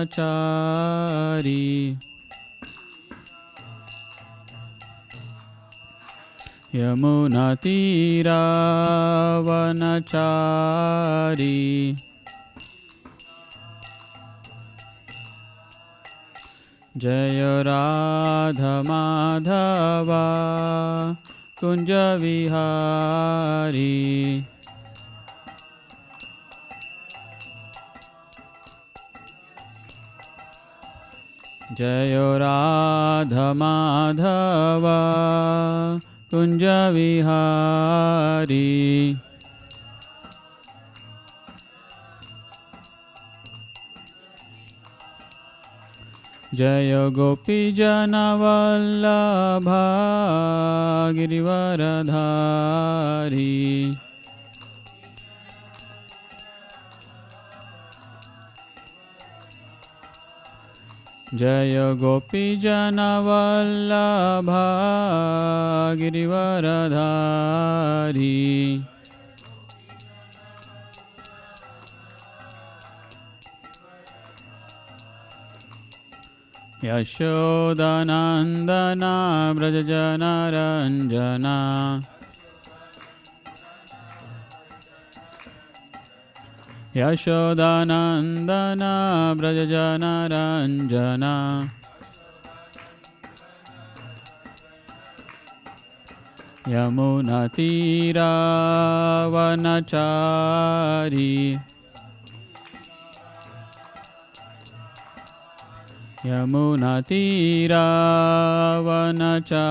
Chari Yamuna Tira Vanachari Jaya Radha Madhava Kunja Vihari Jaya Radha Madhava Kunja Vihari Jaya Gopi Jana Vallabha Girivaradhari Jaya Gopi Jana Vallabha Girivaradhari Yashodanandana Brajajana Ranjana Yashodanandana Brajajana Ranjana Yamuna Tira Vanachari Yamuna Tira Vanachari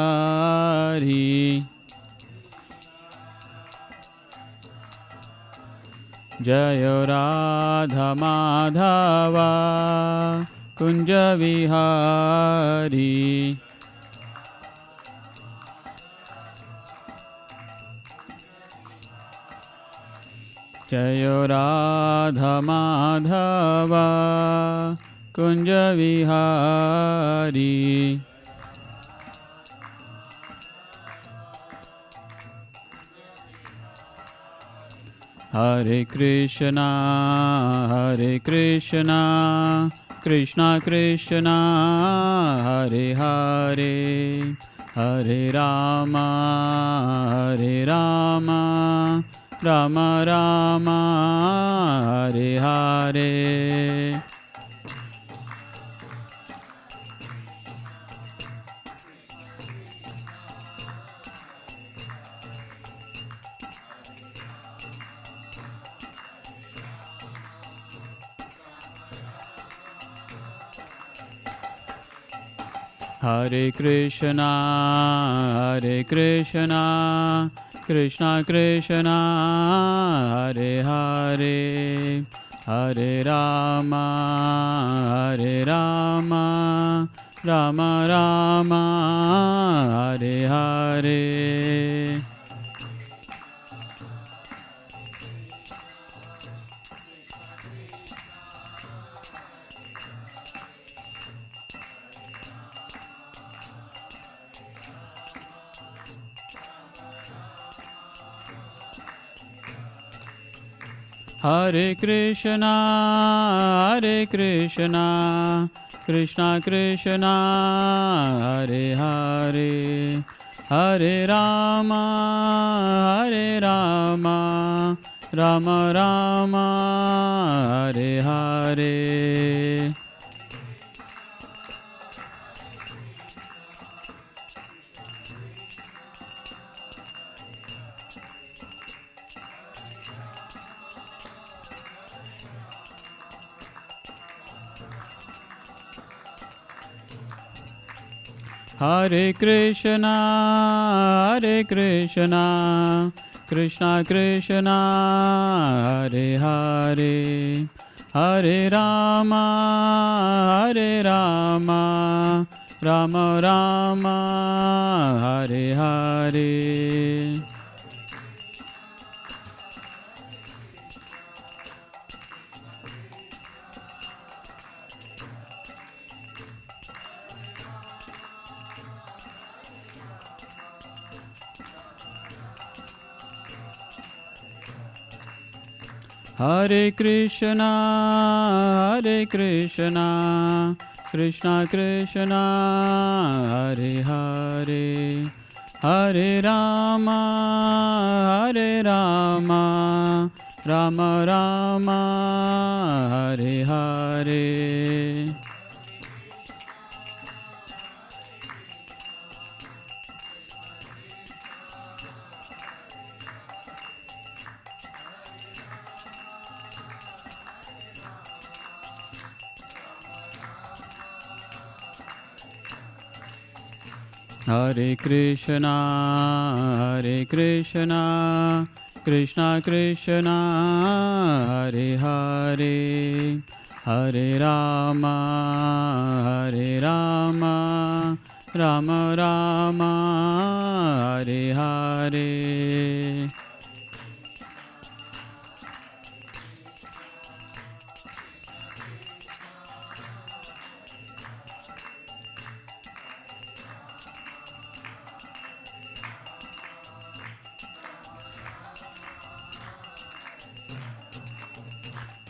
Jaya Radha Madhava Kunja Vihari Jaya Radha Madhava Kunja Vihari Hare Krishna Krishna Krishna Hare Hare Hare Rama Rama Rama Hare Hare Hare Krishna Krishna Krishna Hare Hare Hare Rama Rama Rama Hare Hare Hare Krishna Krishna Krishna Hare Hare Hare Rama Rama Rama Hare Hare Hare Krishna Krishna Krishna Hare Hare Hare Rama Rama Rama Hare Hare Hare Krishna, Hare Krishna, Krishna Krishna, Hare Hare, Hare Rama, Hare Rama, Rama Rama, Hare Hare. Hare Krishna, Hare Krishna, Krishna Krishna, Hare Hare, Hare Rama, Hare Rama, Rama Rama, Hare Hare.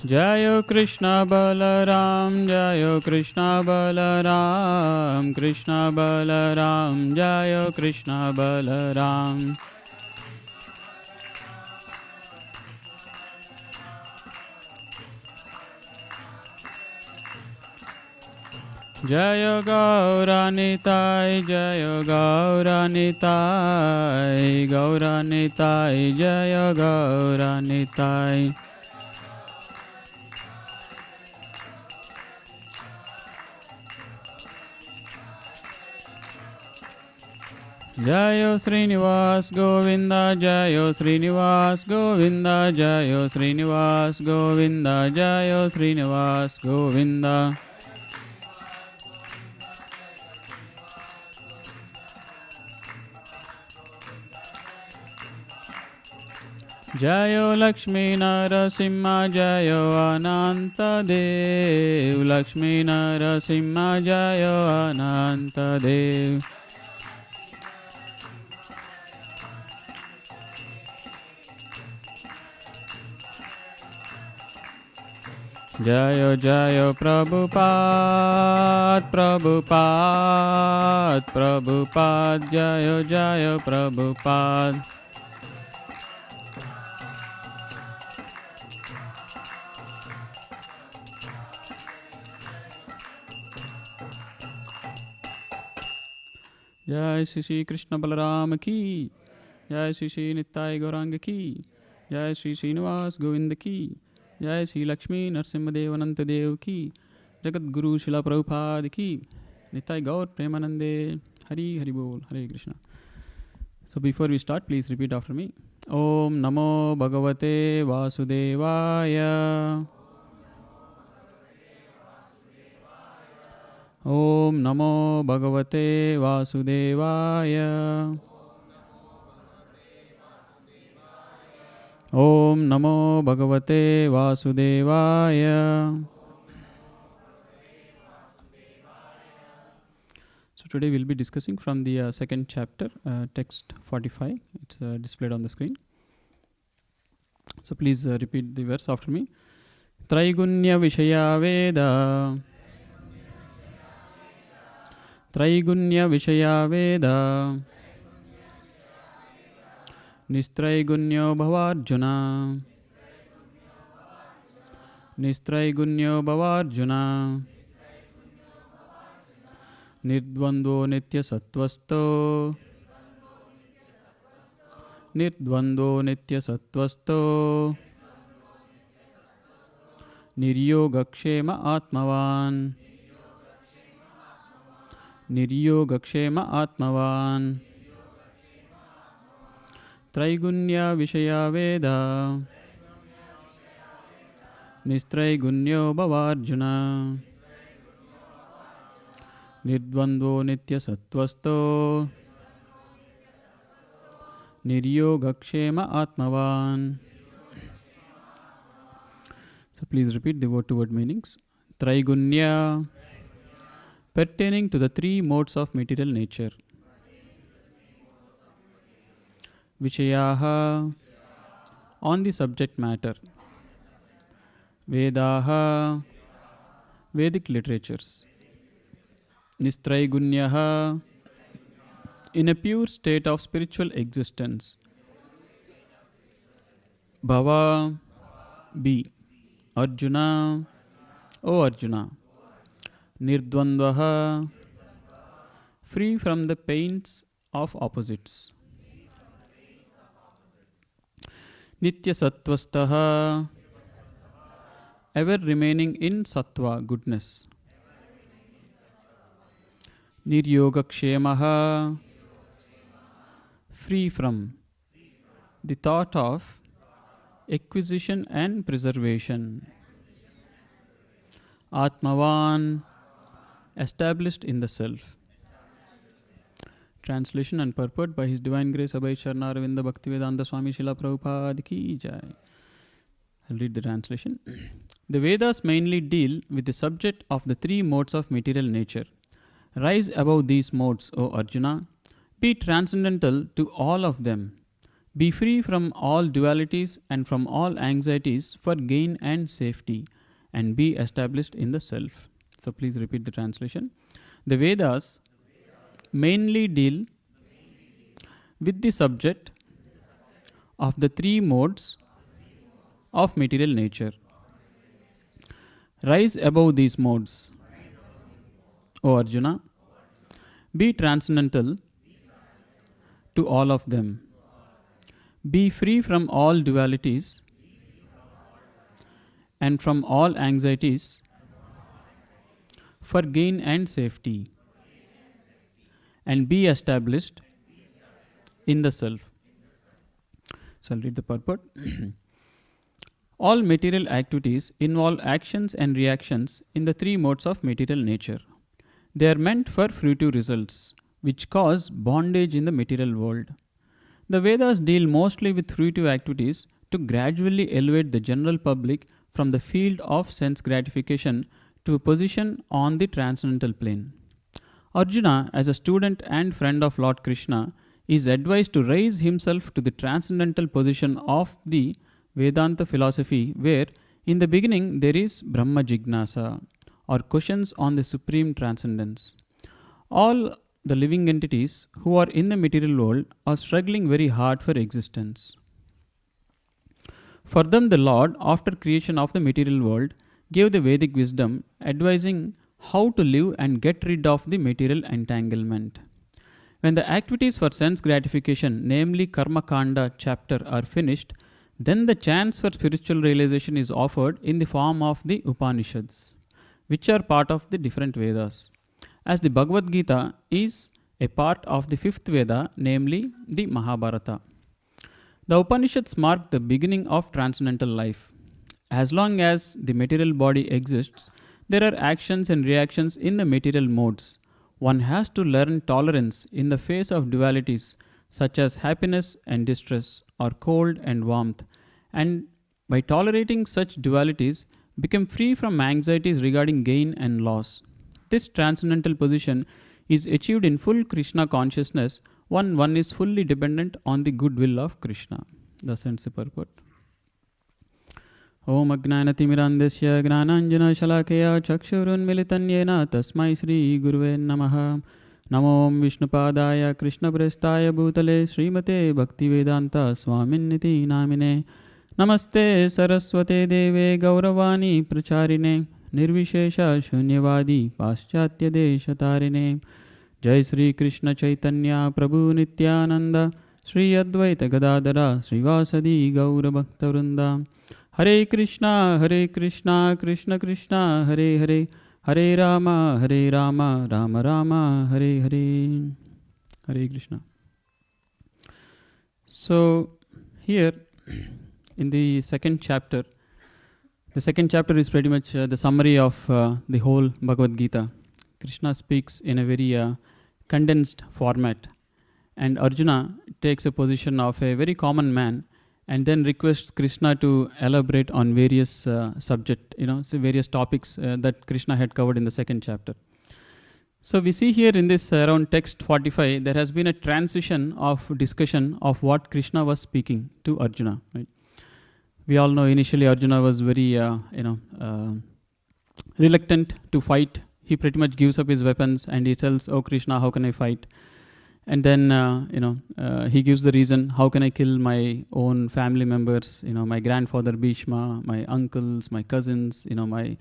Jayo Krishna Balaram, Jayo Krishna Balaram, Krishna Balaram, Jayo Krishna Balaram. Jayo Gauranitai, Jayo Gauranitai, Gauranitai, Jayo Gauranitai. Jayo Srinivas Govinda, Jayo Srinivas Govinda, Jayo Srinivas Govinda, Jayo Srinivas Govinda. Jayo Lakshmi Narasimha, Jayo Ananta Dev, Lakshmi Narasimha, Jayo Ananta Dev. Jayo Jayo Prabhupada, Prabhupada, Prabhupada, Jayo Jayo Prabhupada. Jai Shri Shri Krishna Balaram ki, Jai Shri Shri Nittai Gauranga ki, Jai Shri Srinivas Govinda ki, Jai Shri Lakshmi Narasimha Ananta Dev ki, Jagat Guru Srila Prabhupada ki, Nittai Gaur Premanande, Hari Hari Bol, Hare Krishna. So before we start, please repeat after me. Om Namo Bhagavate Vasudevaya. Om Namo Bhagavate Vasudevaya. Om Namo Bhagavate Vasudevaya. So today we'll be discussing from the second chapter, text 45. It's displayed on the screen. So please repeat the verse after me. Traigunya Vishaya Veda. Traigunya Vishaya Veda. Nistraigunyo Bhavarjuna. Nistraigunyo Bhavarjuna. Nirdvando Nitya Sattvasto. Nirdvando Nitya Sattvasto. Niryogakshema Atmavan. Niryogakshema Atmavan. Traigunya Vishaya Veda. Nistraigunyo Bhavarjuna. Nirdvando Nitya Sattvasto. Niryogakshema Atmavan. So please repeat the word-to-word meanings. Traigunya, pertaining to the three modes of material nature. Vishayaha, on the subject matter. Vedaha, Vedic literatures. Nistraigunyaha, in a pure state of spiritual existence. Bhava, be. Arjuna, O Arjuna. Nirdvandvaha, free from the pains of opposites. Nitya Sattvastaha, ever remaining in Sattva, goodness. Niryogakshemaha, free from the thought of acquisition and preservation. Atmavan, established in the self. Translation and purport by His Divine Grace Abhay Sharna Aravinda Bhaktivedanta Swami Srila Prabhupada Ki Jai. I'll read the translation. The Vedas mainly deal with the subject of the three modes of material nature. Rise above these modes, O Arjuna. Be transcendental to all of them. Be free from all dualities and from all anxieties for gain and safety, and be established in the self. So please repeat the translation. The Vedas mainly deal with the subject of the three modes of material nature. Rise above these modes, O Arjuna. Be transcendental to all of them. Be free from all dualities and from all anxieties for gain and safety, and be established in the self. So I'll read the purport. All material activities involve actions and reactions in the three modes of material nature. They are meant for fruitive results, which cause bondage in the material world. The Vedas deal mostly with fruitive activities to gradually elevate the general public from the field of sense gratification to a position on the transcendental plane. Arjuna, as a student and friend of Lord Krishna, is advised to raise himself to the transcendental position of the Vedanta philosophy, where in the beginning there is Brahma Jignasa, or questions on the supreme transcendence. All the living entities who are in the material world are struggling very hard for existence. For them, the Lord, after creation of the material world, gave the Vedic wisdom advising how to live and get rid of the material entanglement. When the activities for sense gratification, namely Karma Kanda chapter, are finished, then the chance for spiritual realization is offered in the form of the Upanishads, which are part of the different Vedas. As the Bhagavad Gita is a part of the fifth Veda, namely the Mahabharata. The Upanishads mark the beginning of transcendental life. As long as the material body exists, there are actions and reactions in the material modes. One has to learn tolerance in the face of dualities such as happiness and distress, or cold and warmth, and by tolerating such dualities, become free from anxieties regarding gain and loss. This transcendental position is achieved in full Krishna consciousness when one is fully dependent on the goodwill of Krishna. Thus ends the purport. Om Ajnanatimirandasya Gnananjana Shalakaya Chakshurunmilitan Yena Tasmai Sri Guruve Namaha. Namo Vishnupadaya Krishna Prestaya Bhutale Srimate Bhaktivedanta Swaminiti Namine. Namaste Saraswate Deve Gauravani Pracharine Nirvishesha Shunyavadi Paschatya Deshatarine. Jai Sri Krishna Chaitanya Prabhu Nityananda Sri Advaita Gadadara Srivasadi Gaura Bhakta Vrinda. Hare Krishna, Krishna Krishna, Hare Hare, Hare Rama, Rama Rama, Hare Hare. Hare Krishna. So, here in the second chapter is pretty much the summary of the whole Bhagavad Gita. Krishna speaks in a very condensed format, and Arjuna takes a position of a very common man and then requests Krishna to elaborate on various various topics that Krishna had covered in the second chapter. So we see here in this around text 45, there has been a transition of discussion of what Krishna was speaking to Arjuna. Right? We all know initially Arjuna was very, reluctant to fight. He pretty much gives up his weapons and he tells, "Oh Krishna, how can I fight?" And then, he gives the reason, how can I kill my own family members, my grandfather Bhishma, my uncles, my cousins, my,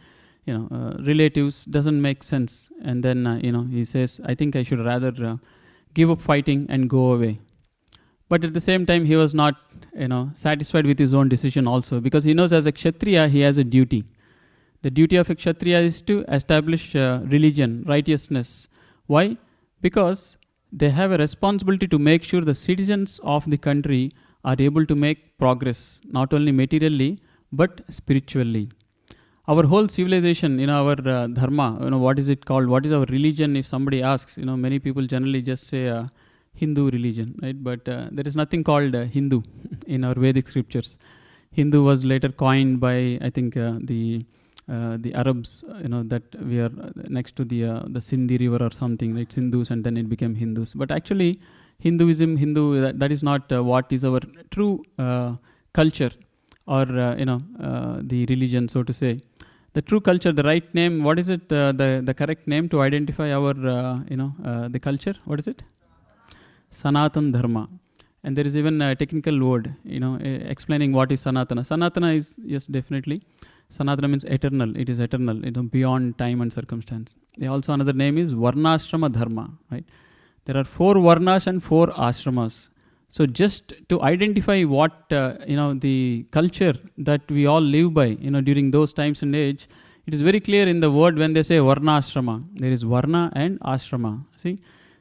relatives, doesn't make sense. And then, he says, I think I should rather give up fighting and go away. But at the same time, he was not, satisfied with his own decision also, because he knows as a Kshatriya, he has a duty. The duty of a Kshatriya is to establish religion, righteousness. Why? Because they have a responsibility to make sure the citizens of the country are able to make progress, not only materially, but spiritually. Our whole civilization, our dharma, what is it called? What is our religion? If somebody asks, many people generally just say Hindu religion, right? But there is nothing called Hindu in our Vedic scriptures. Hindu was later coined by, I think, the Arabs, that we are next to the Sindhi river or something, right? Hindus, and then it became Hindus. But actually, Hindu, that is not what is our true culture, or the religion, so to say. The true culture, the right name, what is it? The correct name to identify our, the culture? What is it? Sanatan Dharma. And there is even a technical word, explaining what is Sanatana. Sanatana is, yes, definitely. Sanatana means eternal. It is eternal, beyond time and circumstance. Also another name is Varnashrama Dharma, right? There are 4 Varnas and 4 Ashramas. So just to identify what, the culture that we all live by, during those times and age, it is very clear in the word when they say Varnashrama. There is Varna and Ashrama. See?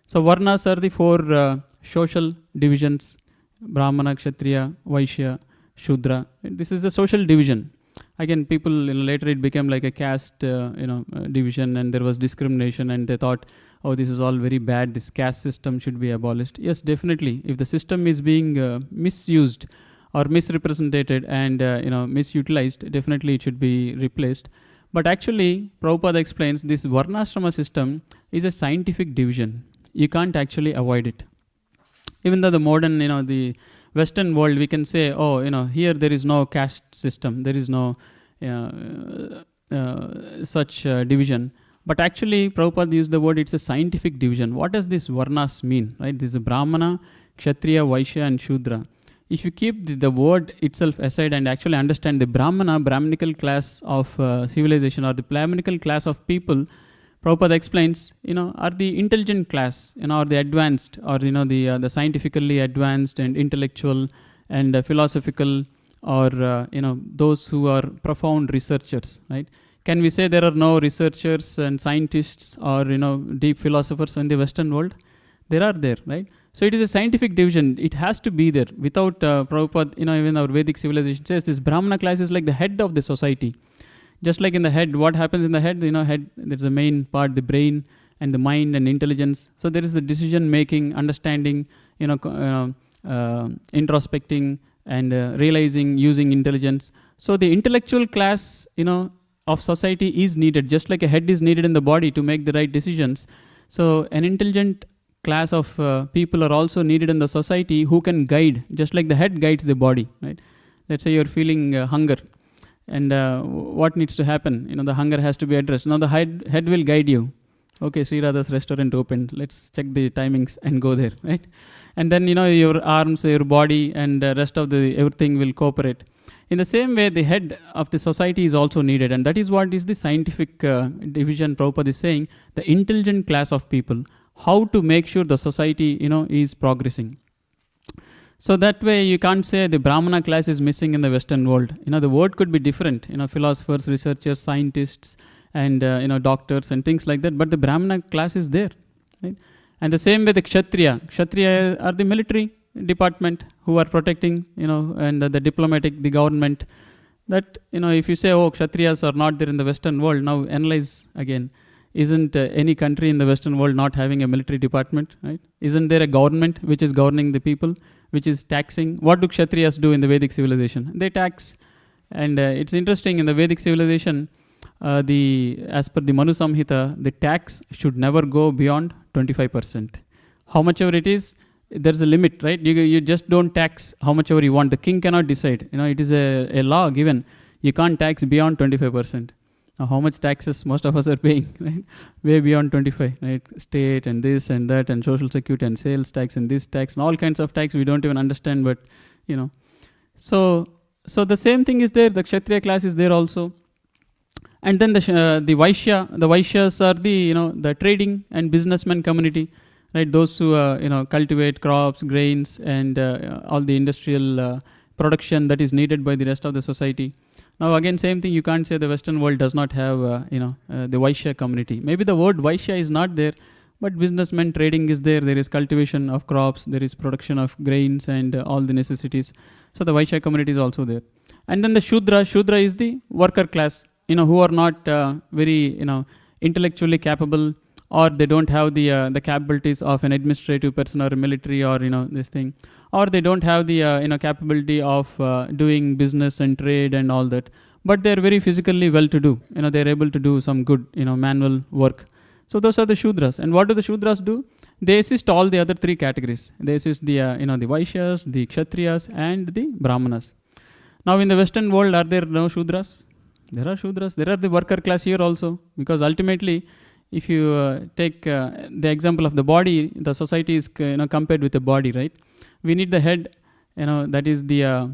So Varnas are the 4 social divisions: Brahmana, Kshatriya, Vaishya, Shudra. This is a social division. Again, people, later it became like a caste, division, and there was discrimination, and they thought, oh, this is all very bad. This caste system should be abolished. Yes, definitely. If the system is being misused or misrepresented and misutilized, definitely it should be replaced. But actually, Prabhupada explains this Varnashrama system is a scientific division. You can't actually avoid it. Even though the modern, the Western world, we can say, oh, here there is no caste system, there is no such division. But actually, Prabhupada used the word, it's a scientific division. What does this Varnas mean? Right? This is Brahmana, Kshatriya, Vaishya, and Shudra. If you keep the word itself aside and actually understand the Brahminical class of civilization, or the Brahminical class of people, Prabhupada explains, are the intelligent class, or the advanced, or the scientifically advanced and intellectual and philosophical, or those who are profound researchers, right? Can we say there are no researchers and scientists or deep philosophers in the Western world? There are there, right? So it is a scientific division. It has to be there. Without Prabhupada, even our Vedic civilization says this Brahmana class is like the head of the society. Just like in the head, what happens in the head? Head, there's the main part, the brain and the mind and intelligence. So there is the decision making, understanding, introspecting and realizing, using intelligence. So the intellectual class, of society is needed, just like a head is needed in the body to make the right decisions. So an intelligent class of people are also needed in the society who can guide, just like the head guides the body, right? Let's say you're feeling hunger. And what needs to happen? The hunger has to be addressed. Now the head will guide you. Okay, Sri Radha's restaurant opened. Let's check the timings and go there, right? And then, your arms, your body, and the rest of everything will cooperate. In the same way, the head of the society is also needed. And that is what is the scientific division Prabhupada is saying, the intelligent class of people, how to make sure the society, is progressing. So that way you can't say the Brahmana class is missing in the Western world. The word could be different, philosophers, researchers, scientists, and doctors and things like that. But the Brahmana class is there, right? And the same way the Kshatriya are the military department who are protecting, and the diplomatic, the government. That, if you say, oh, Kshatriyas are not there in the Western world, now analyze again. Isn't any country in the Western world not having a military department, right? Isn't there a government which is governing the people, which is taxing? What do Kshatriyas do in the Vedic civilization? They tax. And it's interesting, in the Vedic civilization, as per the Manu Samhita, the tax should never go beyond 25%. How much ever it is, there's a limit, right? You just don't tax how much ever you want. The king cannot decide. It is a law given. You can't tax beyond 25%. Now, how much taxes most of us are paying, right? Way beyond 25, right? State and this and that and social security and sales tax and this tax and all kinds of tax we don't even understand, but, So the same thing is there. The Kshatriya class is there also. And then the Vaishyas are the trading and businessman community, right? Those who cultivate crops, grains, and all the industrial production that is needed by the rest of the society. Now again, same thing. You can't say the Western world does not have the Vaishya community. Maybe the word Vaishya is not there, but businessmen trading is there. There is cultivation of crops. There is production of grains and all the necessities. So the Vaishya community is also there. And then the Shudra. Shudra is the worker class. Who are not very, intellectually capable, or they don't have the capabilities of an administrative person or a military or, this thing, or they don't have the, capability of doing business and trade and all that, but they're very physically well-to-do. They're able to do some good, manual work. So those are the Shudras. And what do the Shudras do? They assist all the other three categories. They assist the, the Vaishyas, the Kshatriyas, and the Brahmanas. Now in the Western world, are there no Shudras? There are Shudras. There are the worker class here also, because ultimately, if you take the example of the body, the society is compared with the body, right? We need the head, that is the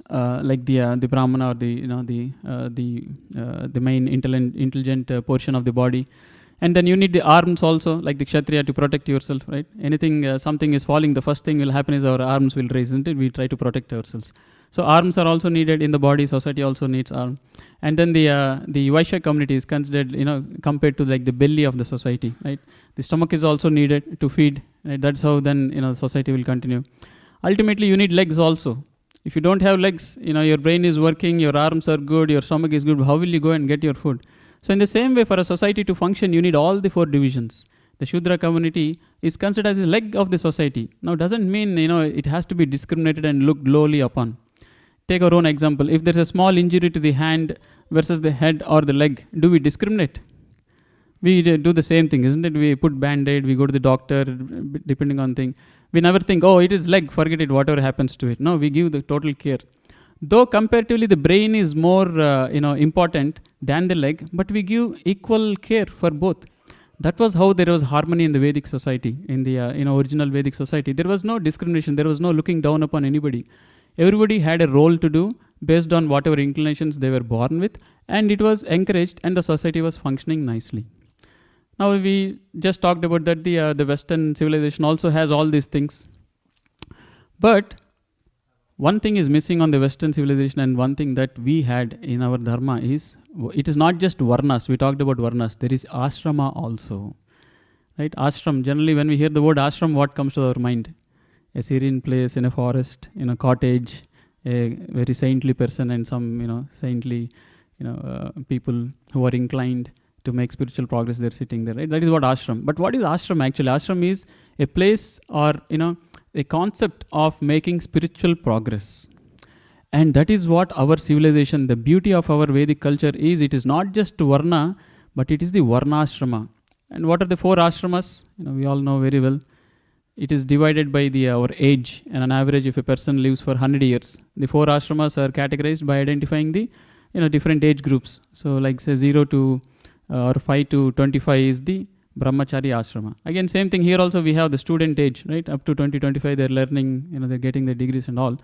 like the Brahmana or the main intelligent portion of the body, and then you need the arms also, like the Kshatriya, to protect yourself, right? Anything something is falling, the first thing will happen is our arms will raise, isn't it? We try to protect ourselves. So arms are also needed in the body. Society also needs arms. And then the Vaishya community is considered, compared to like the belly of the society, right? The stomach is also needed to feed. Right? That's how then, society will continue. Ultimately, you need legs also. If you don't have legs, your brain is working, your arms are good, your stomach is good. How will you go and get your food? So in the same way, for a society to function, you need all the four divisions. The Shudra community is considered as the leg of the society. Now, doesn't mean, it has to be discriminated and looked lowly upon. Take our own example. If there's a small injury to the hand versus the head or the leg, do we discriminate? We do the same thing, isn't it? We put band-aid, we go to the doctor, depending on thing. We never think, oh, it is leg, forget it, whatever happens to it. No, we give the total care. Though comparatively the brain is more important than the leg, but we give equal care for both. That was how there was harmony in the Vedic society, in the original Vedic society. There was no discrimination, there was no looking down upon anybody. Everybody had a role to do based on whatever inclinations they were born with, and it was encouraged, and the society was functioning nicely. Now we just talked about that the Western civilization also has all these things. But one thing is missing on the Western civilization, and one thing that we had in our dharma is, it is not just varnas. We talked about varnas. There is ashrama also. Right? Ashram, generally when we hear the word ashram, what comes to our mind? A serene place in a forest, in a cottage, a very saintly person and some, saintly, people who are inclined to make spiritual progress, they're sitting there, right? That is what ashram. But what is ashram actually? Ashram is a place or, a concept of making spiritual progress. And that is what our civilization, the beauty of our Vedic culture is. It is not just varna, but it is the varnashrama. And what are the four ashramas? We all know very well. It is divided by our age, and on average, if a person lives for 100 years, the four ashramas are categorized by identifying the different age groups. So, like say 0 to or 5 to 25 is the brahmachari ashrama. Again, same thing here. Also, we have the student age, right? Up to 20-25, they're learning, they're getting their degrees and all.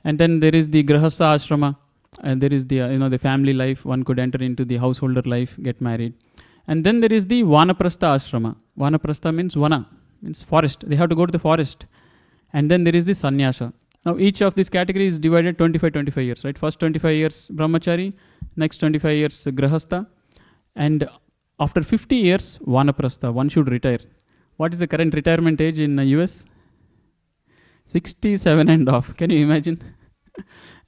And then there is the grahastha ashrama, and there is the the family life. One could enter into the householder life, get married, and then there is the vanaprastha ashrama. Vanaprastha means vana. Means forest. They have to go to the forest. And then there is the sannyasa. Now each of these categories is divided 25 years, right? First 25 years brahmachari, next 25 years grahastha, and after 50 years vanaprastha, one should retire. What is the current retirement age in the US? 67 and off. Can you imagine?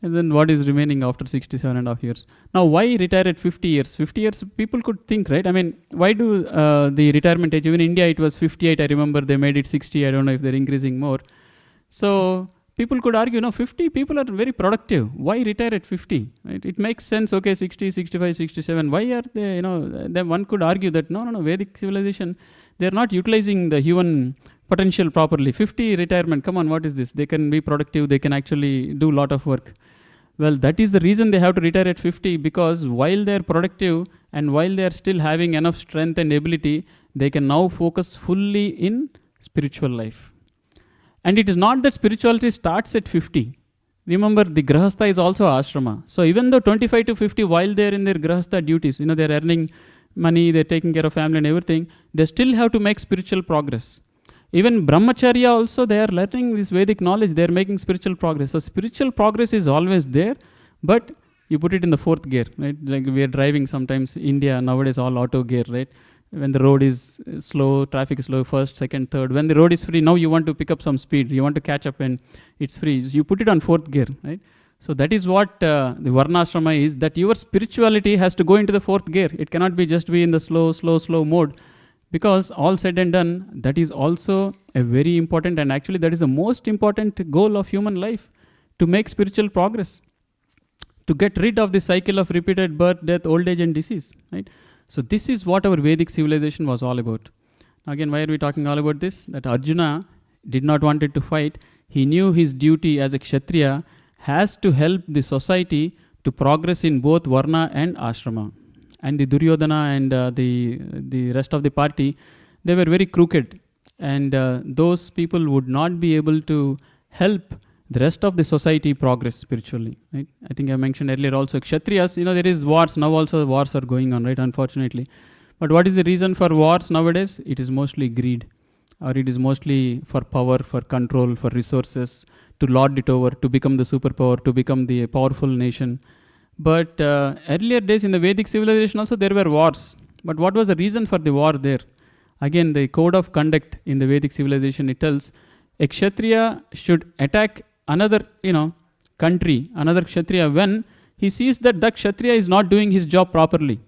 And then what is remaining after 67 and a half years? Now, why retire at 50 years? 50 years, people could think, right? I mean, why do the retirement age, even in India, it was 58. I remember they made it 60. I don't know if they're increasing more. So, people could argue, 50 people are very productive. Why retire at 50? Right? It makes sense, okay, 60, 65, 67. Why are they, then one could argue that, no, Vedic civilization, they're not utilizing the human potential properly. 50 retirement, come on, what is this? They can be productive, they can actually do a lot of work. Well, that is the reason they have to retire at 50, because while they're productive and while they're still having enough strength and ability, they can now focus fully in spiritual life. And it is not that spirituality starts at 50. Remember, the grahastha is also ashrama. So even though 25 to 50, while they're in their grahastha duties, they're earning money, they're taking care of family and everything, they still have to make spiritual progress. Even brahmacharya also, they are learning this Vedic knowledge, they are making spiritual progress. So spiritual progress is always there, but you put it in the fourth gear, right? Like we are driving sometimes, India nowadays all auto gear, right? When the road is slow, traffic is slow, first, second, third. When the road is free, now you want to pick up some speed, you want to catch up and it's free. So you put it on fourth gear, right? So that is what the varnashrama is, that your spirituality has to go into the fourth gear. It cannot be just be in the slow mode. Because all said and done, that is also a very important, and actually that is the most important goal of human life, to make spiritual progress, to get rid of the cycle of repeated birth, death, old age and disease, right? So this is what our Vedic civilization was all about. Again, why are we talking all about this? That Arjuna did not want it to fight. He knew his duty as a Kshatriya has to help the society to progress in both Varna and Ashrama. And the Duryodhana and the rest of the party, they were very crooked. And those people would not be able to help the rest of the society progress spiritually, right? I think I mentioned earlier also, Kshatriyas, there is wars, now also wars are going on, right, unfortunately. But what is the reason for wars nowadays? It is mostly greed, or it is mostly for power, for control, for resources, to lord it over, to become the superpower, to become the powerful nation. But earlier days in the Vedic civilization also there were wars. But what was the reason for the war there? Again, the code of conduct in the Vedic civilization, it tells a Kshatriya should attack another country, another Kshatriya, when he sees that that Kshatriya is not doing his job properly.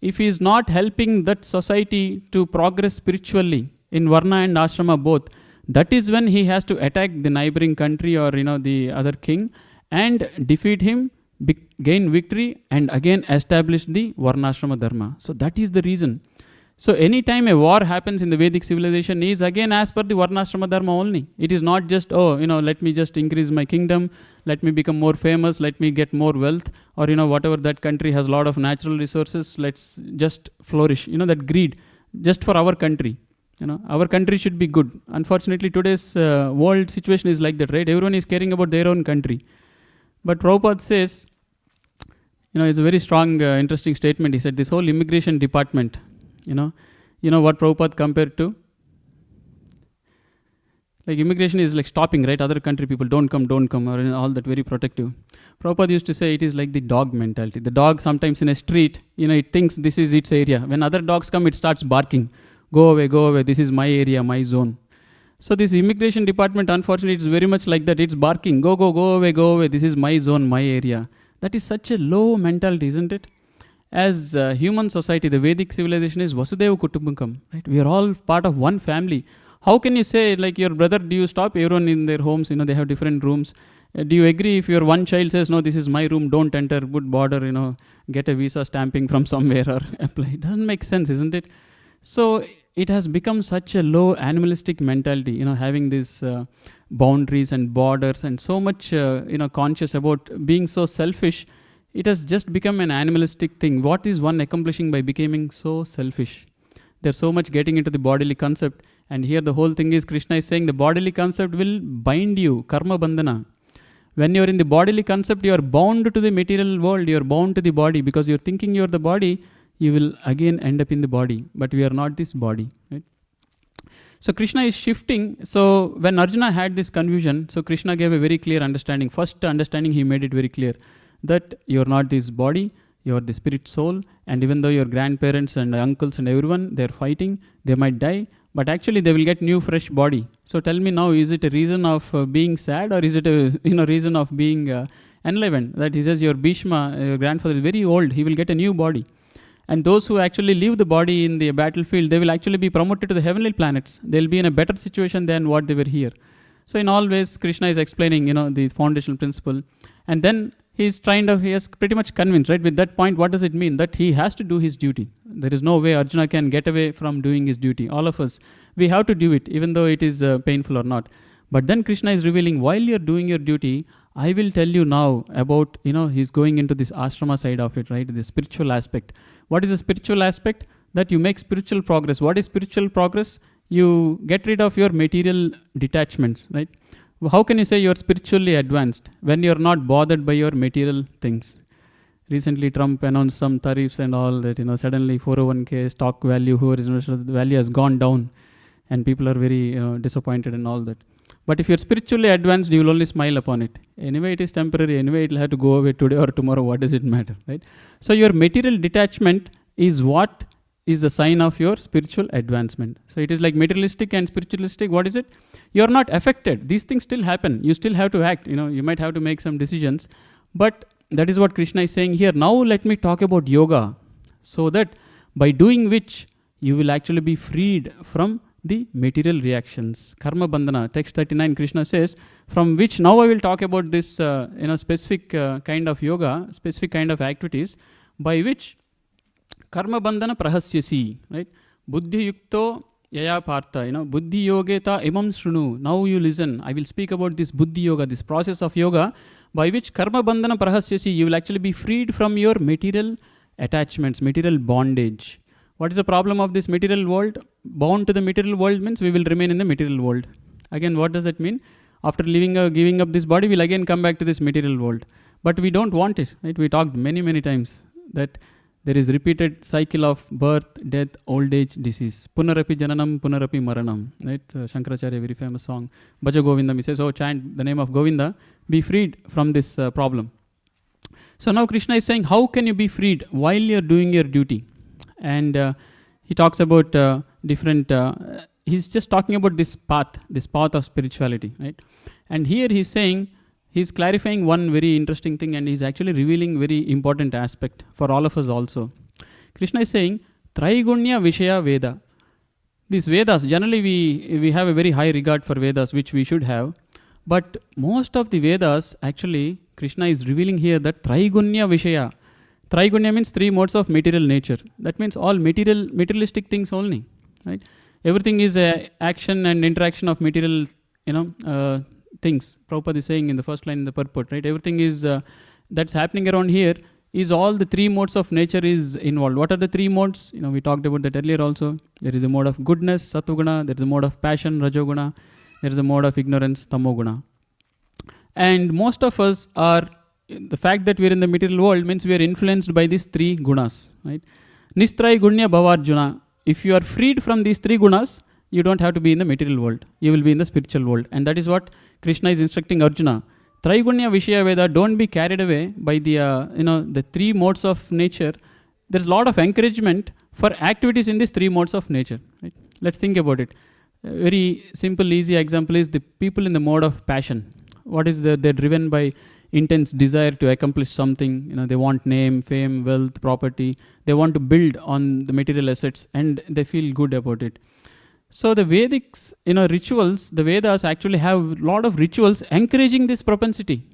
If he is not helping that society to progress spiritually in Varna and Ashrama both, that is when he has to attack the neighboring country or the other king and defeat him, gain victory, and again establish the Varnashrama Dharma. So that is the reason. So anytime a war happens in the Vedic civilization is again as per the Varnashrama Dharma only. It is not just, let me just increase my kingdom, let me become more famous, let me get more wealth, or whatever that country has a lot of natural resources, let's just flourish. That greed, just for our country. Our country should be good. Unfortunately, today's world situation is like that, right? Everyone is caring about their own country. But Prabhupada says, it's a very strong, interesting statement. He said, this whole immigration department, what Prabhupada compared to? Like immigration is like stopping, right? Other country people, don't come, or all that, very protective. Prabhupada used to say it is like the dog mentality. The dog sometimes in a street, it thinks this is its area. When other dogs come, it starts barking. Go away, this is my area, my zone. So this immigration department, unfortunately, it's very much like that. It's barking, go away, this is my zone, my area. That is such a low mentality, isn't it? As human society, the Vedic civilization is Vasudeva Kutumbakam, right? We are all part of one family. How can you say, like your brother, do you stop everyone in their homes, they have different rooms. Do you agree if your one child says, no, this is my room, don't enter, put border, get a visa stamping from somewhere or apply? It doesn't make sense, isn't it? So it has become such a low animalistic mentality, having these boundaries and borders and so much, conscious about being so selfish. It has just become an animalistic thing. What is one accomplishing by becoming so selfish? There's so much getting into the bodily concept. And here the whole thing is, Krishna is saying the bodily concept will bind you, karma bandhana. When you're in the bodily concept, you are bound to the material world, you're bound to the body, because you're thinking you're the body, you will again end up in the body, but we are not this body, right? So Krishna is shifting. So when Arjuna had this confusion, so Krishna gave a very clear understanding. First understanding, he made it very clear that you're not this body, you're the spirit soul, and even though your grandparents and uncles and everyone, they're fighting, they might die, but actually they will get new fresh body. So tell me now, is it a reason of being sad, or is it a reason of being enlivened? That he says your Bhishma, your grandfather is very old, he will get a new body. And those who actually leave the body in the battlefield, they will actually be promoted to the heavenly planets. They'll be in a better situation than what they were here. So in all ways, Krishna is explaining, the foundational principle. And then he has pretty much convinced, right? With that point, what does it mean? That he has to do his duty. There is no way Arjuna can get away from doing his duty. All of us, we have to do it, even though it is painful or not. But then Krishna is revealing, while you're doing your duty, I will tell you now about, he's going into this ashrama side of it, right? The spiritual aspect. What is the spiritual aspect? That you make spiritual progress. What is spiritual progress? You get rid of your material detachments, right? How can you say you're spiritually advanced when you're not bothered by your material things? Recently, Trump announced some tariffs and all that, suddenly 401k, stock value, the value has gone down and people are very disappointed and all that. But if you're spiritually advanced, you will only smile upon it. Anyway, it is temporary. Anyway, it will have to go away today or tomorrow. What does it matter, right? So your material detachment is what is the sign of your spiritual advancement. So it is like materialistic and spiritualistic. What is it? You're not affected. These things still happen. You still have to act. You might have to make some decisions. But that is what Krishna is saying here. Now let me talk about yoga. So that by doing which, you will actually be freed from the material reactions. Karma bandhana, text 39, Krishna says, from which now I will talk about this specific kind of yoga, specific kind of activities, by which karma bandhana prahasyasi, right? Buddhi yukto yaya partha, buddhi yogeta imam shrunu. Now you listen. I will speak about this buddhi yoga, this process of yoga, by which karma bandhana prahasyasi, you will actually be freed from your material attachments, material bondage. What is the problem of this material world? Bound to the material world means we will remain in the material world. Again, what does that mean? After giving up this body, we'll again come back to this material world. But we don't want it, right? We talked many, many times that there is repeated cycle of birth, death, old age, disease. Punarapi jananam, punarapi maranam. Right? Shankaracharya, very famous song. Bhaja Govinda, he says, chant the name of Govinda, be freed from this problem. So now Krishna is saying, how can you be freed while you're doing your duty? And he talks about he's just talking about this path of spirituality, right? And here he's saying, he's clarifying one very interesting thing, and he's actually revealing very important aspect for all of us also. Krishna is saying, Traigunya Vishaya Veda. These Vedas, generally we have a very high regard for Vedas, which we should have. But most of the Vedas, actually, Krishna is revealing here that Traigunya Vishaya. Traigunya means three modes of material nature. That means all materialistic things only, right? Everything is action and interaction of material, things. Prabhupada is saying in the first line in the purport, right? Everything is that's happening around here is all the three modes of nature is involved. What are the three modes? We talked about that earlier also. There is a mode of goodness, sattva-guna. There is a mode of passion, rajo-guna. There is a mode of ignorance, tamo-guna. And most of us are, the fact that we are in the material world means we are influenced by these three gunas, right? Nistrai gunya bhavarjuna. If you are freed from these three gunas, you don't have to be in the material world. You will be in the spiritual world. And that is what Krishna is instructing Arjuna. Traigunya Vishaya Veda, don't be carried away by the three modes of nature. There's a lot of encouragement for activities in these three modes of nature, right? Let's think about it. A very simple, easy example is the people in the mode of passion. What is they're driven by intense desire to accomplish something. They want name, fame, wealth, property. They want to build on the material assets and they feel good about it. So the Vedic, rituals, the Vedas actually have a lot of rituals encouraging this propensity.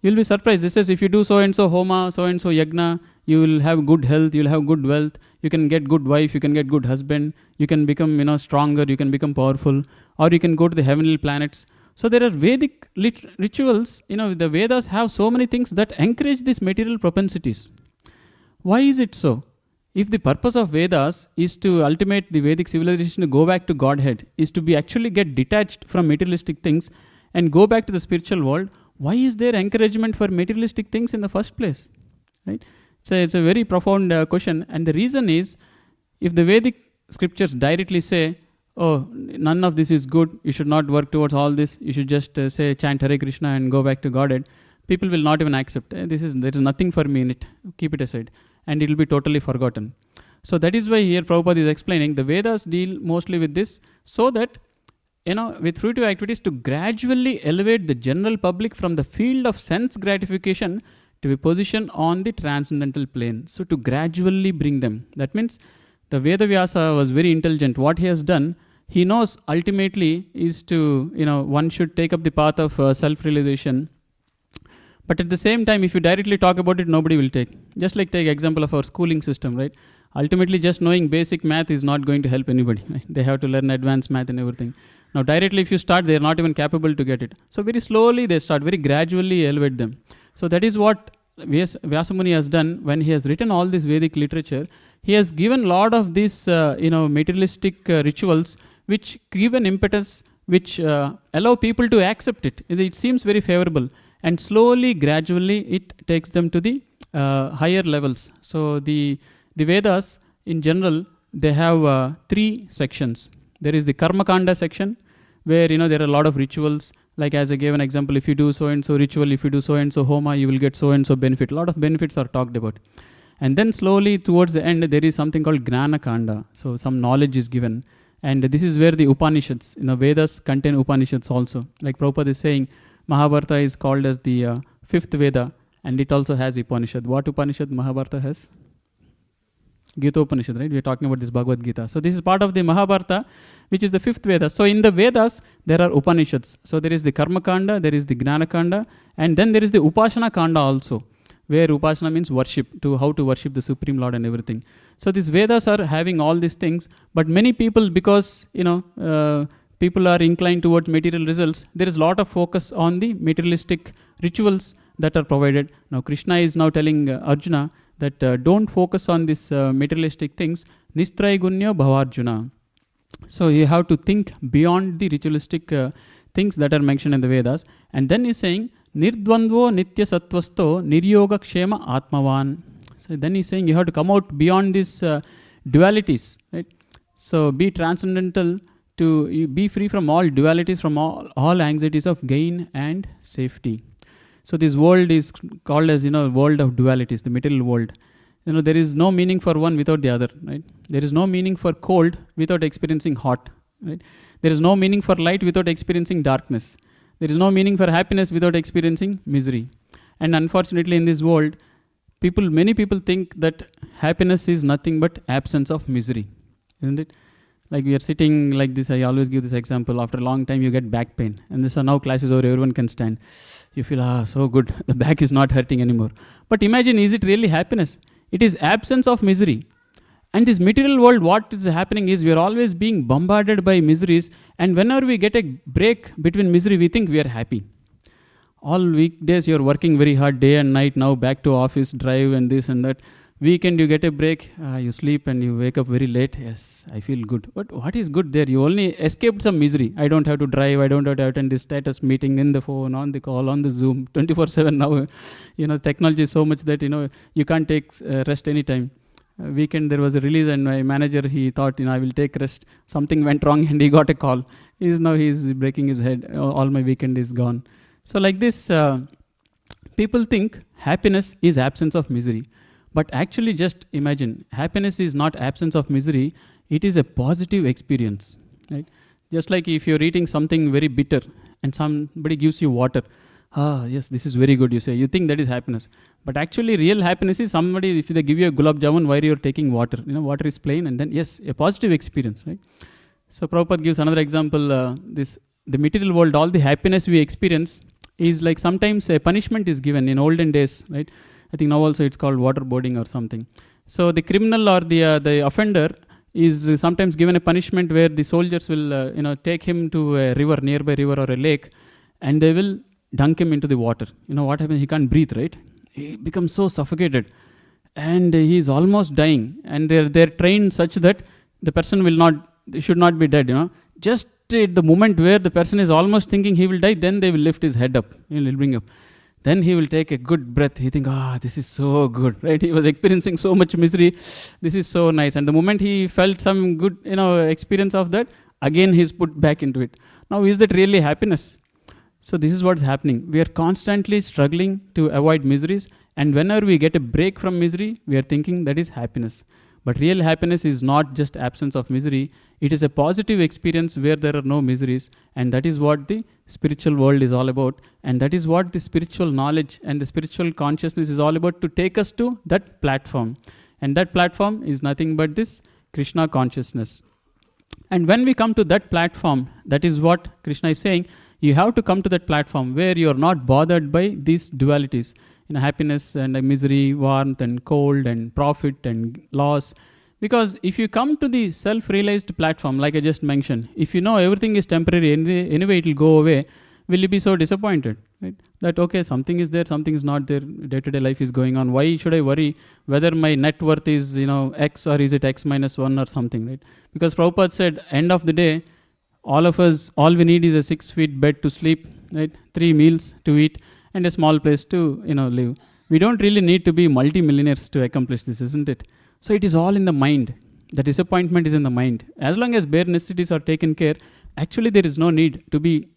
You'll be surprised. This says if you do so and so homa, so and so yagna, you will have good health, you'll have good wealth, you can get good wife, you can get good husband, you can become stronger, you can become powerful, or you can go to the heavenly planets. So there are Vedic rituals, the Vedas have so many things that encourage these material propensities. Why is it so? If the purpose of Vedas is to ultimate the Vedic civilization to go back to Godhead, is to be actually get detached from materialistic things and go back to the spiritual world, why is there encouragement for materialistic things in the first place? Right? So it's a very profound question. And the reason is, if the Vedic scriptures directly say, none of this is good, you should not work towards all this, you should just say chant Hare Krishna and go back to Godhead, people will not even accept. There is nothing for me in it, keep it aside. And it will be totally forgotten. So that is why here Prabhupada is explaining the Vedas deal mostly with this, so that, with fruitive activities to gradually elevate the general public from the field of sense gratification to a position on the transcendental plane. So to gradually bring them. That means the Vedavyasa was very intelligent. What he has done, he knows ultimately is to, one should take up the path of self-realization. But at the same time, if you directly talk about it, nobody will take. Just like take example of our schooling system, right? Ultimately, just knowing basic math is not going to help anybody. Right? They have to learn advanced math and everything. Now, directly if you start, they are not even capable to get it. So very slowly they start, very gradually elevate them. So that is what Vyasamuni has done when he has written all this Vedic literature. He has given a lot of these, materialistic rituals which give an impetus, which allow people to accept it. It seems very favorable. And slowly, gradually, it takes them to the higher levels. So the Vedas, in general, they have 3 sections. There is the Karma Kanda section, where there are a lot of rituals. Like as I gave an example, if you do so and so ritual, if you do so and so homa, you will get so and so benefit. A lot of benefits are talked about. And then slowly towards the end, there is something called Gnana Kanda. So some knowledge is given. And this is where the Upanishads, Vedas contain Upanishads also. Like Prabhupada is saying, Mahabharata is called as the 5th Veda, and it also has Upanishad. What Upanishad Mahabharata has? Gita Upanishad, right? We are talking about this Bhagavad Gita. So this is part of the Mahabharata, which is the 5th Veda. So in the Vedas, there are Upanishads. So there is the Karma Kanda, there is the Gnana Kanda, and then there is the Upasana Kanda also, where Upasana means worship, to how to worship the Supreme Lord and everything. So these Vedas are having all these things, but many people, because, people are inclined towards material results, there is a lot of focus on the materialistic rituals that are provided. Now Krishna is now telling Arjuna that don't focus on these materialistic things. Nistraigunya bhavarjuna. So you have to think beyond the ritualistic things that are mentioned in the Vedas. And then he's saying, Nirdvandvo nitya sattvasto niryoga kshema atmavan. So then he's saying you have to come out beyond these dualities, right? So be transcendental, to be free from all dualities, from all anxieties of gain and safety. So this world is called as, world of dualities, the material world. There is no meaning for one without the other, right? There is no meaning for cold without experiencing hot, right? There is no meaning for light without experiencing darkness. There is no meaning for happiness without experiencing misery. And unfortunately in this world, many people think that happiness is nothing but absence of misery, isn't it? Like we are sitting like this, I always give this example, after a long time you get back pain. And this now class is over, everyone can stand. You feel, so good, the back is not hurting anymore. But imagine, is it really happiness? It is absence of misery. And this material world, what is happening is we are always being bombarded by miseries. And whenever we get a break between misery, we think we are happy. All weekdays you are working very hard, day and night, now back to office, drive and this and that. Weekend you get a break, you sleep and you wake up very late. Yes, I feel good. But what is good there? You only escaped some misery. I don't have to drive. I don't have to attend this status meeting in the phone, on the call, on the Zoom, 24/7 now. Technology is so much that, you can't take rest anytime. Weekend there was a release and my manager, he thought, I will take rest. Something went wrong and he got a call. He's breaking his head. All my weekend is gone. So like this, people think happiness is absence of misery. But actually just imagine, happiness is not absence of misery, it is a positive experience, right? Just like if you're eating something very bitter and somebody gives you water, yes, this is very good, you say. You think that is happiness. But actually real happiness is somebody, if they give you a gulab jamun, why you're taking water? Water is plain and then, yes, a positive experience, right? So Prabhupada gives another example, the material world, all the happiness we experience is like sometimes a punishment is given in olden days, right? I think now also it's called waterboarding or something. So the criminal or the offender is sometimes given a punishment where the soldiers will take him to a river, nearby river or a lake, and they will dunk him into the water. What happens? He can't breathe, right? He becomes so suffocated, and he is almost dying. And they're trained such that the person should not be dead. Just at the moment where the person is almost thinking he will die, then they will lift his head up. He'll bring up. Then he will take a good breath. He think, this is so good, right? He was experiencing so much misery. This is so nice. And the moment he felt some good, experience of that, again he's put back into it. Now, is that really happiness? So this is what's happening. We are constantly struggling to avoid miseries. And whenever we get a break from misery, we are thinking that is happiness. But real happiness is not just absence of misery. It is a positive experience where there are no miseries. And that is what the spiritual world is all about. And that is what the spiritual knowledge and the spiritual consciousness is all about, to take us to that platform. And that platform is nothing but this Krishna consciousness. And when we come to that platform, that is what Krishna is saying, you have to come to that platform where you are not bothered by these dualities, happiness and misery, warmth and cold and profit and loss. Because if you come to the self-realized platform, like I just mentioned, if you know everything is temporary, anyway it will go away, will you be so disappointed? Right? That, okay, something is there, something is not there, day-to-day life is going on. Why should I worry whether my net worth is, X or is it X minus 1 or something, right? Because Prabhupada said, end of the day, all of us, all we need is a 6 feet bed to sleep, right? 3 meals to eat and a small place to, live. We don't really need to be multi-millionaires to accomplish this, isn't it? So it is all in the mind. The disappointment is in the mind. As long as bare necessities are taken care, actually there is no need to be,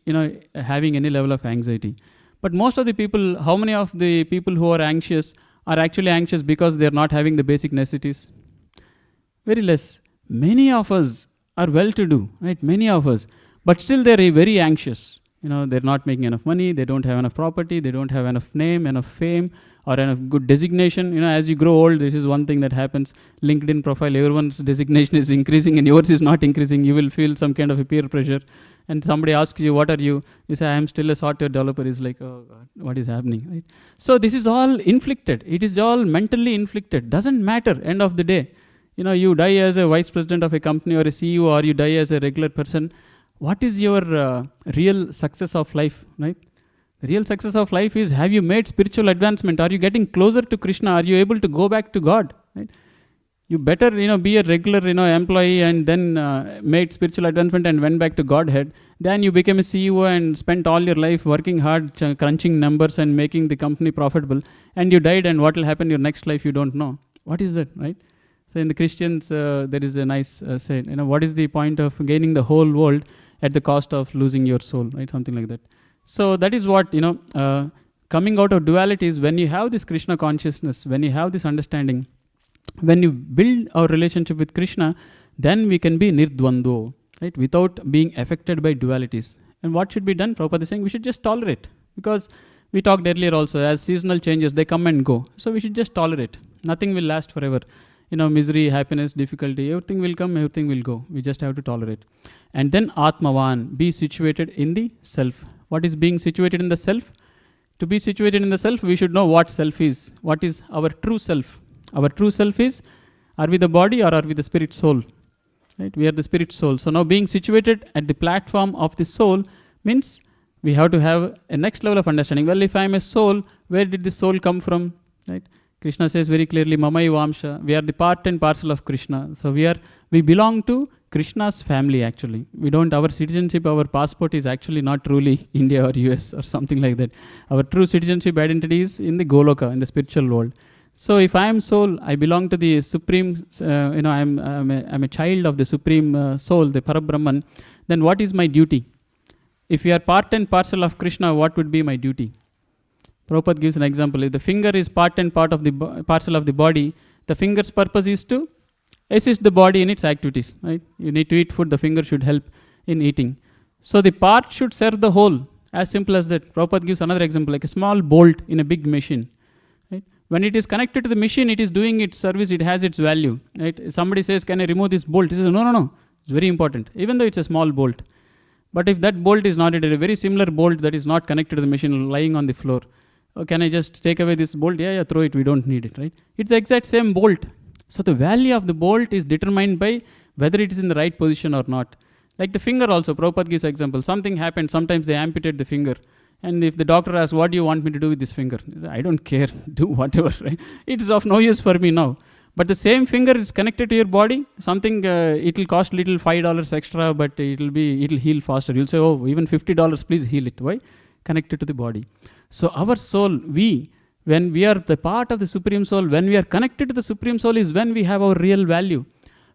having any level of anxiety. But most of the people, how many of the people who are actually anxious because they are not having the basic necessities? Very less. Many of us are well-to-do, right? Many of us. But still they are very anxious. They're not making enough money, they don't have enough property, they don't have enough name, enough fame, or enough good designation. As you grow old, this is one thing that happens. LinkedIn profile, everyone's designation is increasing and yours is not increasing. You will feel some kind of a peer pressure. And somebody asks you, what are you? You say, I am still a software developer. It's like, oh God, what is happening? Right? So this is all inflicted. It is all mentally inflicted. Doesn't matter, end of the day. You die as a vice president of a company or a CEO, or you die as a regular person. What is your real success of life, right? The real success of life is, have you made spiritual advancement? Are you getting closer to Krishna? Are you able to go back to God, right? You better, be a regular, employee and then made spiritual advancement and went back to Godhead. Then you became a CEO and spent all your life working hard, crunching numbers and making the company profitable. And you died, and what will happen in your next life, you don't know. What is that, right? So in the Christians, there is a nice saying, what is the point of gaining the whole world at the cost of losing your soul, right? Something like that. So that is what, coming out of duality is when you have this Krishna consciousness, when you have this understanding, when you build our relationship with Krishna, then we can be nirdvando, right? Without being affected by dualities. And what should be done? Prabhupada is saying we should just tolerate. Because we talked earlier also, as seasonal changes, they come and go. So we should just tolerate. Nothing will last forever. Misery, happiness, difficulty, everything will come, everything will go. We just have to tolerate. And then Atmavan, be situated in the self. What is being situated in the self? To be situated in the self, we should know what self is. What is our true self? Our true self is, are we the body or are we the spirit soul? Right? We are the spirit soul. So now being situated at the platform of the soul means we have to have a next level of understanding. Well, if I am a soul, where did the soul come from? Right? Krishna says very clearly, Mamai Vamsha. We are the part and parcel of Krishna. So we belong to Krishna's family actually. Our citizenship, our passport is actually not truly India or US or something like that. Our true citizenship identity is in the Goloka, in the spiritual world. So if I am soul, I belong to the supreme, I'm a child of the supreme soul, the Parabrahman, then what is my duty? If we are part and parcel of Krishna, what would be my duty? Prabhupada gives an example. If the finger is part and parcel of the body, the finger's purpose is to assist the body in its activities. Right? You need to eat food, the finger should help in eating. So the part should serve the whole, as simple as that. Prabhupada gives another example, like a small bolt in a big machine. Right? When it is connected to the machine, it is doing its service, it has its value. Right? Somebody says, can I remove this bolt? He says, no, it's very important, even though it's a small bolt. But if that bolt is not, a very similar bolt that is not connected to the machine lying on the floor, can I just take away this bolt? Yeah, throw it, we don't need it, right? It's the exact same bolt. So the value of the bolt is determined by whether it is in the right position or not. Like the finger also, Prabhupada gives example. Something happened, sometimes they amputate the finger. And if the doctor asks, what do you want me to do with this finger? I don't care, do whatever, right? It's of no use for me now. But the same finger is connected to your body. Something, it will cost little $5 extra, but it'll heal faster. You'll say, oh, even $50, please heal it. Why? Connected to the body. So our soul, when we are the part of the Supreme Soul, when we are connected to the Supreme Soul is when we have our real value.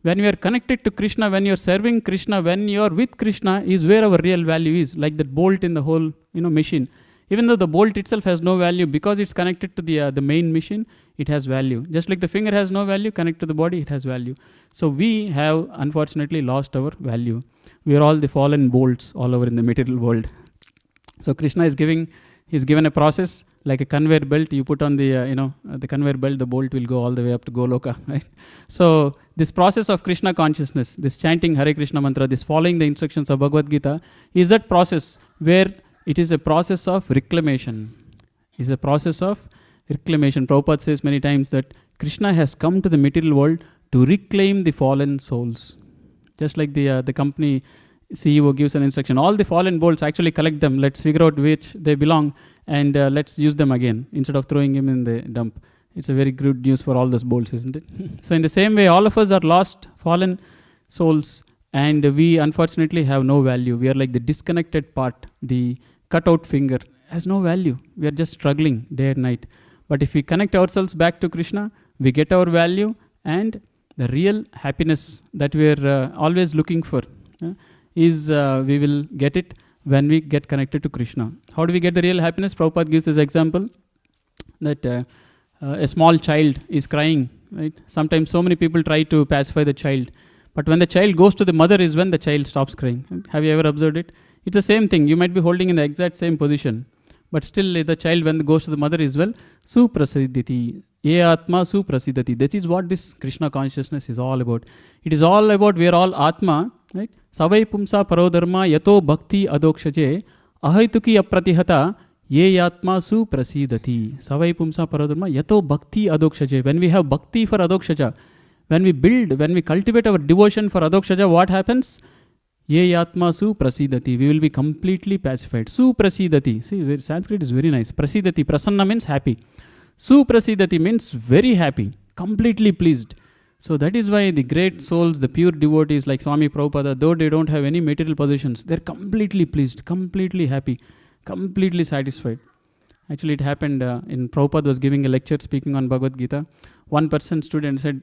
When we are connected to Krishna, when you are serving Krishna, when you are with Krishna is where our real value is. Like that bolt in the whole machine. Even though the bolt itself has no value, because it's connected to the main machine, it has value. Just like the finger has no value, connected to the body, it has value. So we have unfortunately lost our value. We are all the fallen bolts all over in the material world. So Krishna is given a process like a conveyor belt. You put on the conveyor belt, the bolt will go all the way up to Goloka, right? So this process of Krishna consciousness, this chanting Hare Krishna mantra, this following the instructions of Bhagavad Gita, is that process where it is a process of reclamation. Is a process of reclamation. Prabhupada says many times that Krishna has come to the material world to reclaim the fallen souls. Just like the company CEO gives an instruction, all the fallen bolts, actually collect them. Let's figure out which they belong and let's use them again instead of throwing them in the dump. It's a very good news for all those bolts, isn't it? So in the same way, all of us are lost, fallen souls, and we unfortunately have no value. We are like the disconnected part, the cut-out finger, has no value. We are just struggling day and night. But if we connect ourselves back to Krishna, we get our value, and the real happiness that we are always looking for is we will get it when we get connected to Krishna. How do we get the real happiness? Prabhupada gives this example that a small child is crying, right? Sometimes so many people try to pacify the child, but when the child goes to the mother is when the child stops crying. Have you ever observed it? It's the same thing. You might be holding in the exact same position, but still the child, when it goes to the mother is well, suprasidhiti, ye atma suprasidhati. That is what this Krishna consciousness is all about. It is all about we are all atma, right? Savai pumsa parodharma yato bhakti adokshaje ahaituki apratihata ye atma suprasidhati. Savai pumsa parodharma yato bhakti adokshaje. When we have bhakti for adokshaja, when we cultivate our devotion for adokshaja, what happens? Ye atma suprasidhati. We will be completely pacified. Suprasidhati. See, Sanskrit is very nice. Prasidhati. Prasanna means happy. Suprasidhati means very happy, completely pleased. So that is why the great souls, the pure devotees like Swami Prabhupada, though they don't have any material possessions, they're completely pleased, completely happy, completely satisfied. Actually, it happened in Prabhupada was giving a lecture speaking on Bhagavad Gita. One person stood and said,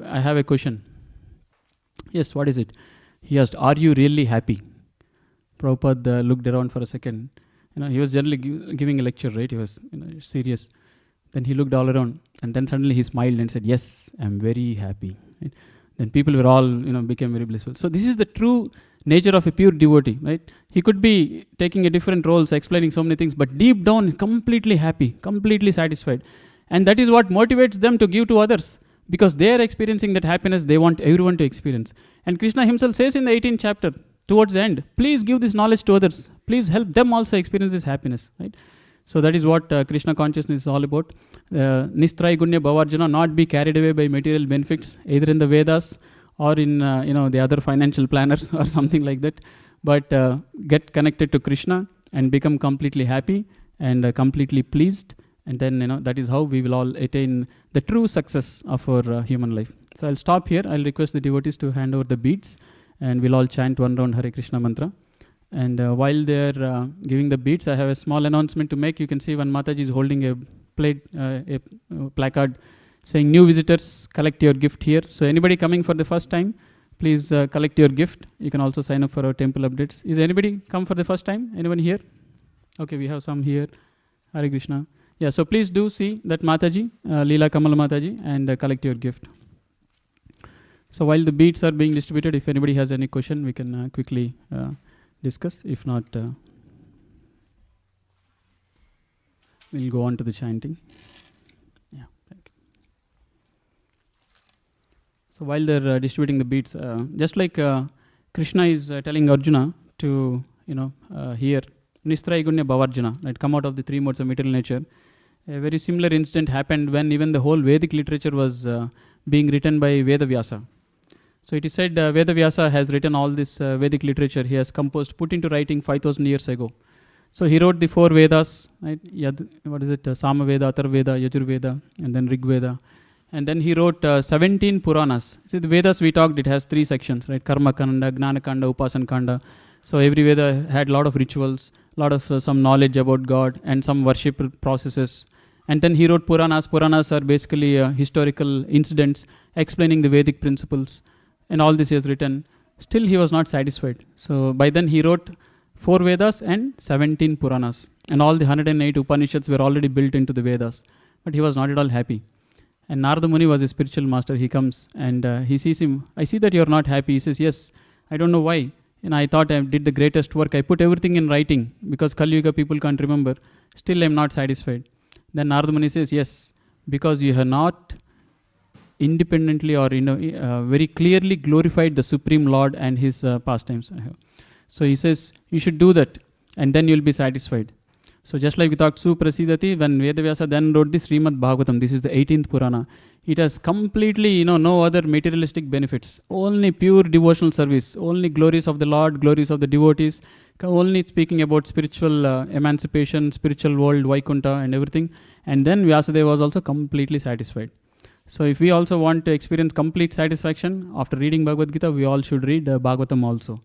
I have a question. Yes, what is it? He asked, are you really happy? Prabhupada looked around for a second. He was generally giving a lecture, right? He was serious. Then he looked all around, and then suddenly he smiled and said, yes, I'm very happy. Right? Then people were all, became very blissful. So this is the true nature of a pure devotee, right? He could be taking a different roles, explaining so many things, but deep down, completely happy, completely satisfied. And that is what motivates them to give to others, because they are experiencing that happiness they want everyone to experience. And Krishna himself says in the 18th chapter, towards the end, please give this knowledge to others. Please help them also experience this happiness, right? So that is what Krishna consciousness is all about. Nistrai Gunya Bhavarjana, not be carried away by material benefits, either in the Vedas or in the other financial planners or something like that. But get connected to Krishna and become completely happy and completely pleased. And then that is how we will all attain the true success of our human life. So I'll stop here. I'll request the devotees to hand over the beads, and we'll all chant one round Hare Krishna mantra. And while they're giving the beads, I have a small announcement to make. You can see one Mataji is holding a placard saying, new visitors, collect your gift here. So anybody coming for the first time, please collect your gift. You can also sign up for our temple updates. Is anybody come for the first time? Anyone here? Okay, we have some here. Hare Krishna. Yeah, so please do see that Mataji, Leela Kamal Mataji, and collect your gift. So while the beads are being distributed, if anybody has any question, we can quickly discuss. If not, we'll go on to the chanting. Yeah, thank you. So while they're distributing the beads, just like Krishna is telling Arjuna to, hear Nistrai Gunya Bhavarjana, right, come out of the three modes of material nature. A very similar incident happened when even the whole Vedic literature was being written by Veda Vyasa. So it is said Veda Vyasa has written all this Vedic literature. He has composed, put into writing 5,000 years ago. So he wrote the 4 Vedas, right? Sama Veda, Athar Veda, Yajur Veda, and then Rig Veda. And then he wrote 17 Puranas. See, the Vedas we talked, it has 3 sections, right? Karma Kanda, Gnana Kanda, Upasan Kanda. So every Veda had a lot of rituals, a lot of some knowledge about God, and some worship processes. And then he wrote Puranas. Puranas are basically historical incidents explaining the Vedic principles. And all this he has written. Still he was not satisfied. So by then he wrote 4 Vedas and 17 Puranas. And all the 108 Upanishads were already built into the Vedas. But he was not at all happy. And Narada Muni was a spiritual master. He comes and he sees him. I see that you are not happy. He says, yes, I don't know why. And I thought I did the greatest work. I put everything in writing because Kali Yuga people can't remember. Still I am not satisfied. Then Narada Muni says, yes, because you have not independently or very clearly glorified the Supreme Lord and his pastimes. So he says, you should do that and then you will be satisfied. So just like we thought Suprasidati, when Vedavyasa then wrote this Srimad Bhagavatam, this is the 18th Purana, it has completely, no other materialistic benefits, only pure devotional service, only glories of the Lord, glories of the devotees, only speaking about spiritual emancipation, spiritual world, Vaikuntha and everything. And then Vyasadeva was also completely satisfied. So if we also want to experience complete satisfaction, after reading Bhagavad Gita, we all should read Bhagavatam also.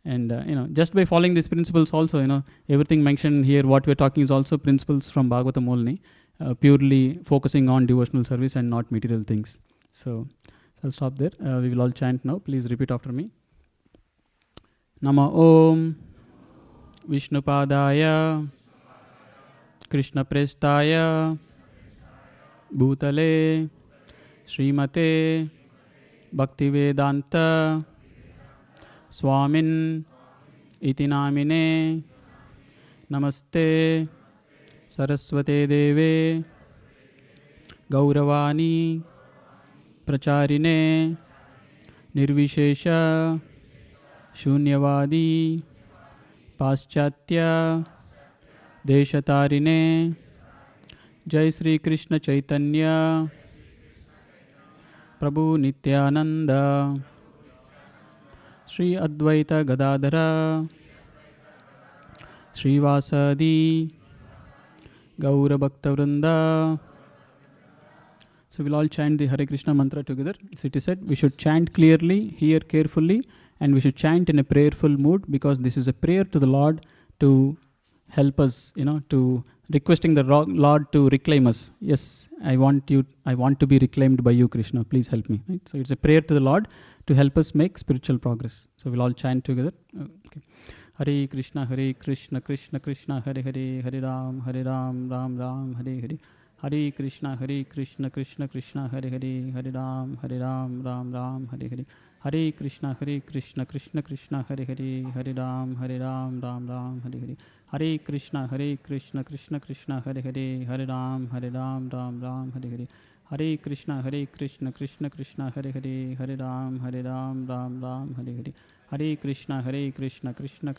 And just by following these principles also, everything mentioned here, what we're talking is also principles from Bhagavatam only, purely focusing on devotional service and not material things. So I'll stop there. We will all chant now. Please repeat after me. Nama Om Vishnupadaya Krishna Prestaya Bhutale Srimate Bhaktivedanta Swamin iti namine Namaste Saraswate Deve Gauravani Pracharine Nirvishesha Shunyavadi Paschatya Deshatarine Jai Sri Krishna Chaitanya Prabhu Nityananda Sri Advaita Gadadhara Sri Vasadi Gaura Bhakta Vrinda. So we'll all chant the Hare Krishna mantra together. So it is said we should chant clearly, hear carefully, and we should chant in a prayerful mood, because this is a prayer to the Lord to help us, to requesting the Lord to reclaim us. Yes, I want to be reclaimed by you, Krishna. Please help me. Right? So it's a prayer to the Lord to help us make spiritual progress. So we'll all chant together. Okay. Hare Krishna, Krishna Krishna, Hare Hare, Hare Ram, Ram Ram, Hare Hare. Hare Krishna, Krishna Krishna, Hare Hare, Hare Ram, Ram Ram, Hare Hare. Hare Krishna, Krishna Krishna, Hare Hare, Hare Ram, Ram Ram, Hare Hare. Hare Krishna, Krishna Krishna, Hare Hare, Hare Ram, Ram Ram, Hare Hare. Hare Krishna, Krishna Krishna, Hare Hare, Hare Ram, Ram Ram, Hare Hare. Hare Krishna, Krishna Krishna,